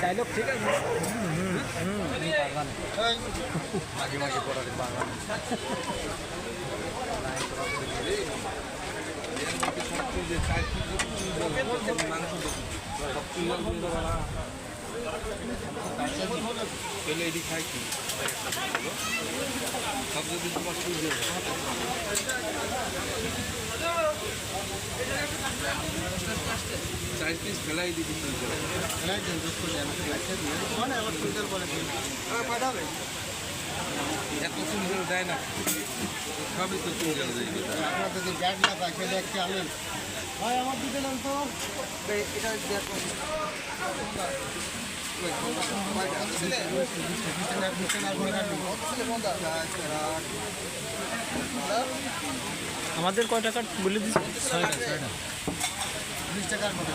Dialogue ঠিক আছে। মাঝে মাঝে পড়াতে পারলাম পেলে এটি খাই কি সব যদি তোমার চার পিস ফেলাই দিবি এত সুন্দর দেয় না সবই তো সুন্দর যদি ব্যাগ না পাই খেলে একটি আমি ভাই আমার দিতে নাম তো এটা দেখো আমাদের কয় টাকা বলে দিচ্ছি? 20 টাকার মতো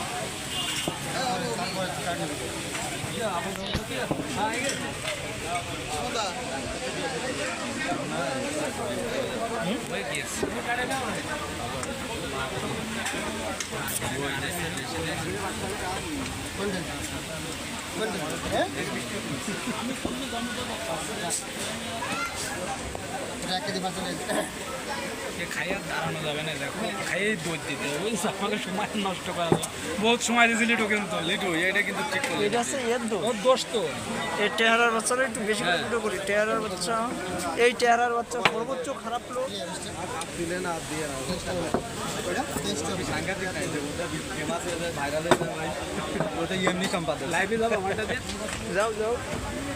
খাইয়ে দাঁড়ানো যাবে না, দেখো খাইয়েই দৌড় দিতে হবে, আমাকে সময় নষ্ট করা যাবে। বহুত সময় দিয়েছে লিটু, কিন্তু লিটু এটা কিন্তু ঠিক করে এটা আছে এর দোষ। ওর দোষ তো। এই টেহারার বাচ্চারা একটু বেশি করে ভিডিও করি। টেহারার বাচ্চা, এই টেহারার বাচ্চা সর্বোচ্চ খারাপ লোক। দিলে না দিয়ে না সাংঘাতিক ওটা ফেমাস হয়ে যায়, ভাইরাল হয়ে যায় ভাই। ওটা এমনি সম্পাদক লাইভে যাবো আমারটা দিয়ে। যাও যাও,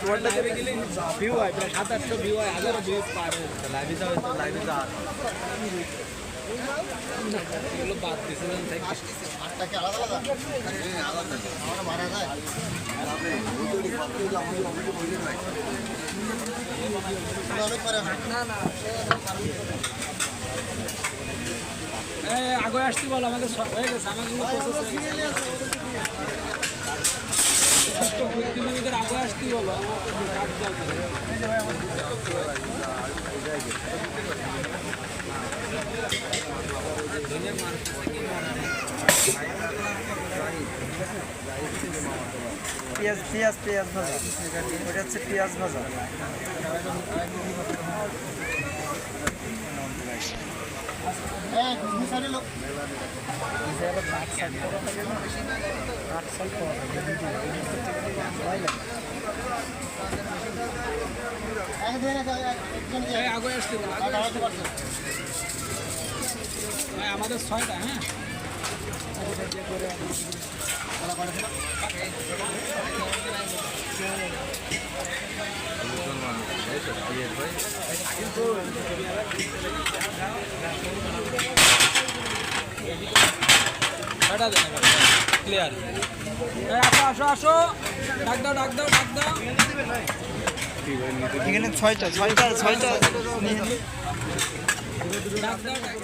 তোমারটা লাইভে গেলে ভিউ হয়, প্রায় 700-800 ভিউ হয়, 1000 ভিউ পারে। লাইভে যাবে তো লাইভে যা এগুলো বাদ দিয়েছিলেন তাই। 8 টাকা আলাদা আলাদা আমার মারা যায় না না আগে আসতে বলো, আমাদের হয়ে গেছে, আমার কিন্তু কিলোমিটার আগে আসতে বলো। পেঁয়াজ পেঁয়াজ পেঁয়াজ ভাজা, ওটা হচ্ছে পেঁয়াজ ভাজা। আগে আসতে বলো, আমাদের 6টা। হ্যাঁ ক্লিয়ার। আসো আসো আসো, ডাক দাও ডাক দাও ডাক দাও। এখানে 6টা 6টা 6টা ডাক দাও ডাক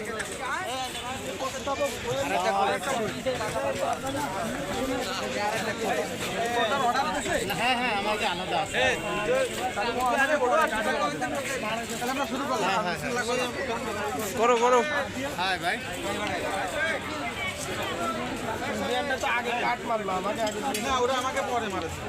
হ্যাঁ হ্যাঁ আমাকে আলাদা আছে করো করো। হ্যাঁ ভাই তো আগে কাট মারলো আমাকে আগে না, ওরা আমাকে পরে মারেছে।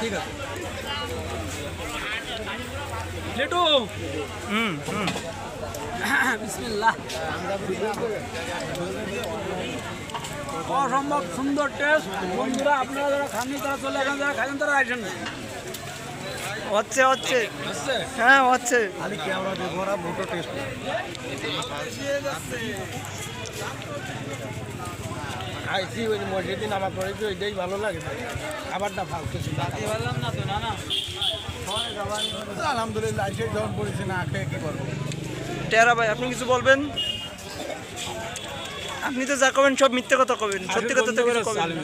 ঠিক আছে লেটু। বিসমিল্লাহ। অসম্ভব সুন্দর টেস্ট। বন্ধুরা আপনারা যারা খাননি তারা চলে এখন, যারা খাবেন তারা আসেন না। হচ্ছে হচ্ছে, বুঝছে? হ্যাঁ হচ্ছে। খালি ক্যামেরা দেখবো না, মোটো টেস্ট খাইছি ওই মসজিদে নামাজ পড়েছি, ওইটাই ভালো লাগে। খাবারটা ফালতু ছিল। বললাম না তো, না না আলহামদুলিল্লাহ এসে যখন পড়েছি না খেয়ে কি করবো। টেহারা ভাই আপনি কিছু বলবেন? আপনি তো যা কবেন সব মিথ্যে কথা কবেন, সত্যি কথা তো কিছু কবেন না।